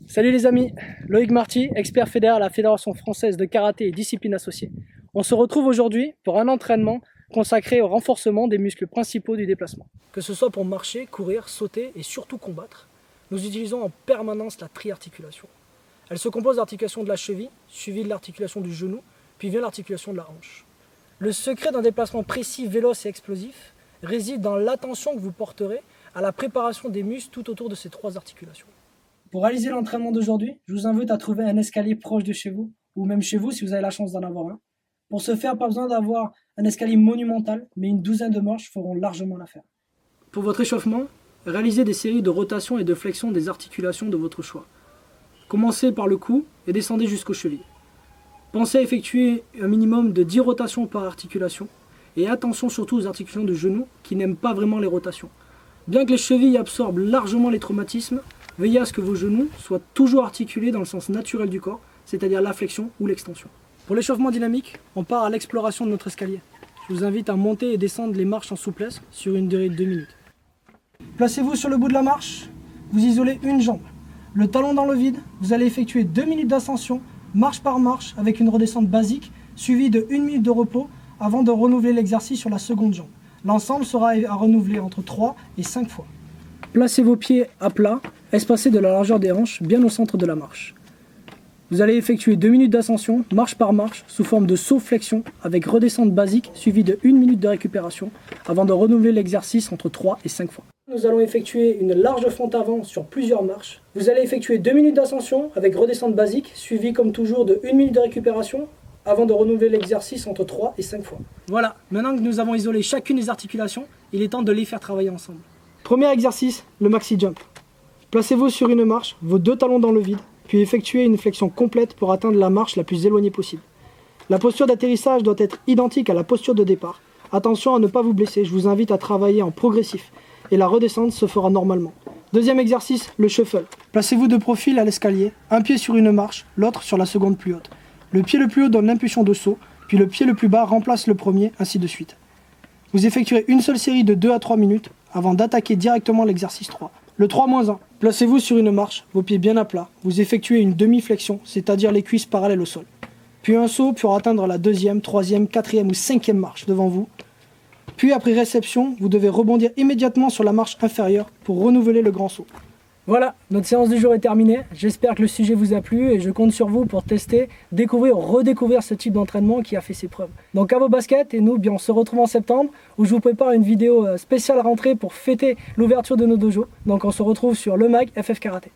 Salut les amis, Loïc Marty, expert fédéral à la Fédération française de karaté et disciplines associées. On se retrouve aujourd'hui pour un entraînement consacré au renforcement des muscles principaux du déplacement. Que ce soit pour marcher, courir, sauter et surtout combattre, nous utilisons en permanence la triarticulation. Elle se compose d'articulation de la cheville, suivie de l'articulation du genou, puis vient l'articulation de la hanche. Le secret d'un déplacement précis, véloce et explosif réside dans l'attention que vous porterez à la préparation des muscles tout autour de ces trois articulations. Pour réaliser l'entraînement d'aujourd'hui, je vous invite à trouver un escalier proche de chez vous, ou même chez vous si vous avez la chance d'en avoir un. Pour ce faire, pas besoin d'avoir un escalier monumental, mais une douzaine de marches feront largement l'affaire. Pour votre échauffement, réalisez des séries de rotations et de flexions des articulations de votre choix. Commencez par le cou et descendez jusqu'aux chevilles. Pensez à effectuer un minimum de 10 rotations par articulation, et attention surtout aux articulations de genoux qui n'aiment pas vraiment les rotations. Bien que les chevilles absorbent largement les traumatismes, veillez à ce que vos genoux soient toujours articulés dans le sens naturel du corps, c'est-à-dire la flexion ou l'extension. Pour l'échauffement dynamique, on part à l'exploration de notre escalier. Je vous invite à monter et descendre les marches en souplesse sur une durée de 2 minutes. Placez-vous sur le bout de la marche, vous isolez une jambe. Le talon dans le vide, vous allez effectuer 2 minutes d'ascension, marche par marche, avec une redescente basique, suivie de 1 minute de repos avant de renouveler l'exercice sur la seconde jambe. L'ensemble sera à renouveler entre 3 et 5 fois. Placez vos pieds à plat, espacés de la largeur des hanches, bien au centre de la marche. Vous allez effectuer 2 minutes d'ascension, marche par marche, sous forme de saut-flexion, avec redescente basique, suivie de 1 minute de récupération, avant de renouveler l'exercice entre 3 et 5 fois. Nous allons effectuer une large fente avant sur plusieurs marches. Vous allez effectuer 2 minutes d'ascension, avec redescente basique, suivie comme toujours de 1 minute de récupération, avant de renouveler l'exercice entre 3 et 5 fois. Voilà, maintenant que nous avons isolé chacune des articulations, il est temps de les faire travailler ensemble. Premier exercice, le maxi jump. Placez-vous sur une marche, vos 2 talons dans le vide, puis effectuez une flexion complète pour atteindre la marche la plus éloignée possible. La posture d'atterrissage doit être identique à la posture de départ. Attention à ne pas vous blesser, je vous invite à travailler en progressif, et la redescente se fera normalement. Deuxième exercice, le shuffle. Placez-vous de profil à l'escalier, un pied sur une marche, l'autre sur la seconde plus haute. Le pied le plus haut donne l'impulsion de saut, puis le pied le plus bas remplace le premier, ainsi de suite. Vous effectuerez une seule série de 2 à 3 minutes avant d'attaquer directement l'exercice 3. Le 3-1. Placez-vous sur une marche, vos pieds bien à plat. Vous effectuez une demi-flexion, c'est-à-dire les cuisses parallèles au sol. Puis un saut pour atteindre la 2e, 3e, 4e ou 5e marche devant vous. Puis après réception, vous devez rebondir immédiatement sur la marche inférieure pour renouveler le grand saut. Voilà, notre séance du jour est terminée. J'espère que le sujet vous a plu et je compte sur vous pour tester, découvrir, redécouvrir ce type d'entraînement qui a fait ses preuves. Donc à vos baskets et nous, on se retrouve en septembre où je vous prépare une vidéo spéciale rentrée pour fêter l'ouverture de nos dojos. Donc on se retrouve sur le mag FF Karaté.